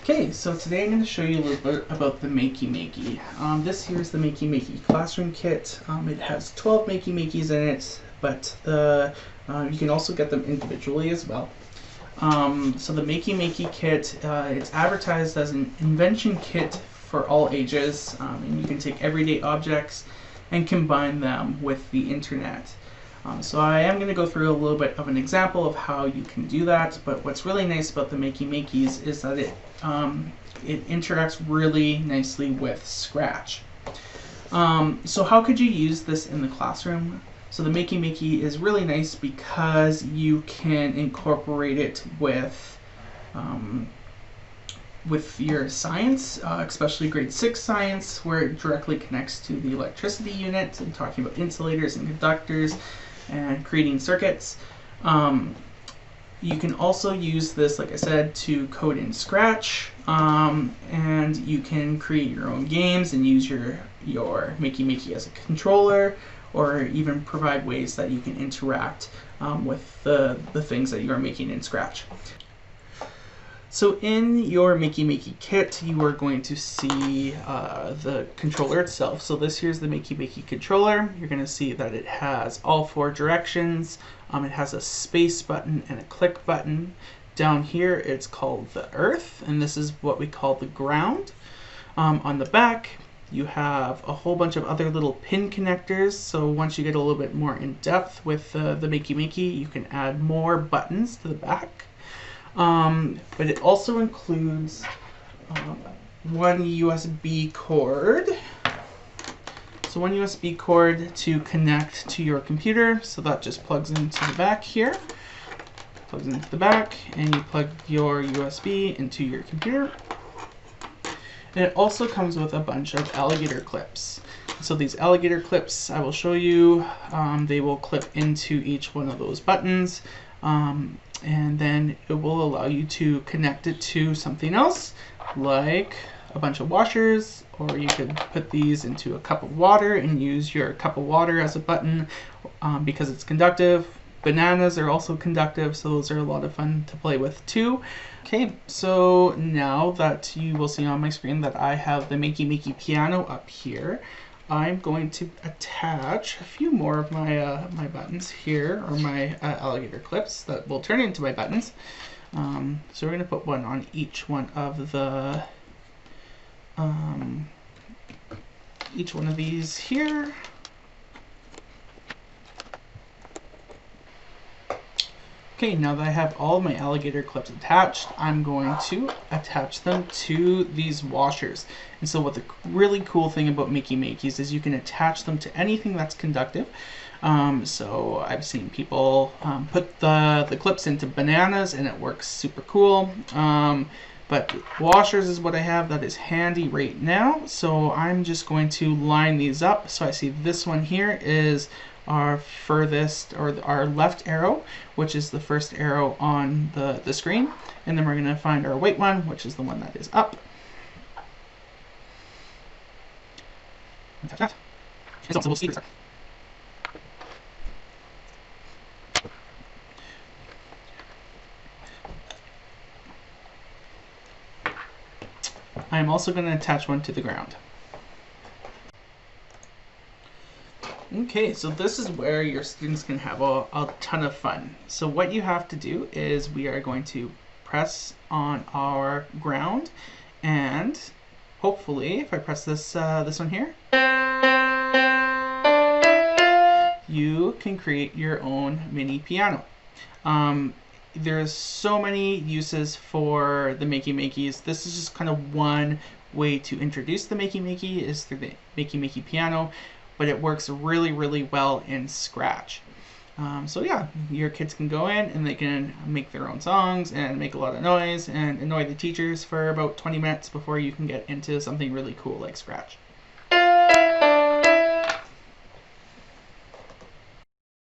Okay, so today I'm going to show you a little bit about the Makey. This here is the Makey classroom kit. It has 12 Makeys in it, but you can also get them individually as well. So the Makey kit, it's advertised as an invention kit for all ages, and you can take everyday objects and combine them with the internet. So I am going to go through a little bit of an example of how you can do that, but what's really nice about the Makeys is that it interacts really nicely with Scratch. So how could you use this in the classroom? So the Makey is really nice because you can incorporate it with your science, especially grade 6 science, where it directly connects to the electricity unit and talking about insulators and conductors and creating circuits. You can also use this, like I said, to code in Scratch, and you can create your own games and use your Makey as a controller, or even provide ways that you can interact with the things that you are making in Scratch. So in your Makey kit, you are going to see the controller itself. So this here's the Makey controller. You're going to see that it has all 4 directions. It has a space button and a click button. Down here it's called the earth, and this is what we call the ground. On the back you have a whole bunch of other little pin connectors, so once you get a little bit more in depth with the Makey, you can add more buttons to the back. But it also includes one USB cord. So one USB cord to connect to your computer. So that just plugs into the back here. Plugs into the back, and you plug your USB into your computer. And it also comes with a bunch of alligator clips. So these alligator clips, I will show you, they will clip into each one of those buttons. And then it will allow you to connect it to something else, like a bunch of washers, or you could put these into a cup of water and use your cup of water as a button because it's conductive. Bananas are also conductive, so those are a lot of fun to play with too. Okay, so now that you will see on my screen that I have the Makey piano up here, I'm going to attach a few more of my my buttons here, or my alligator clips that will turn into my buttons. So we're going to put one on each one of the each one of these here. Okay, now that I have all of my alligator clips attached, I'm going to attach them to these washers. And so what the really cool thing about Makeys is you can attach them to anything that's conductive. So I've seen people put the clips into bananas and it works super cool. But washers is what I have that is handy right now. So I'm just going to line these up. So I see this one here is our furthest, or our left arrow, which is the first arrow on the screen, and then we're going to find our white one, which is the one that is up. That. It's also speakers. I'm also going to attach one to the ground. Okay, so this is where your students can have a ton of fun. So what you have to do is we are going to press on our ground, and hopefully, if I press this this one here, you can create your own mini piano. There's so many uses for the Makeys. This is just kind of one way to introduce the Makey is through the Makey piano. But it works really well in Scratch. So yeah, your kids can go in and they can make their own songs and make a lot of noise and annoy the teachers for about 20 minutes before you can get into something really cool like Scratch.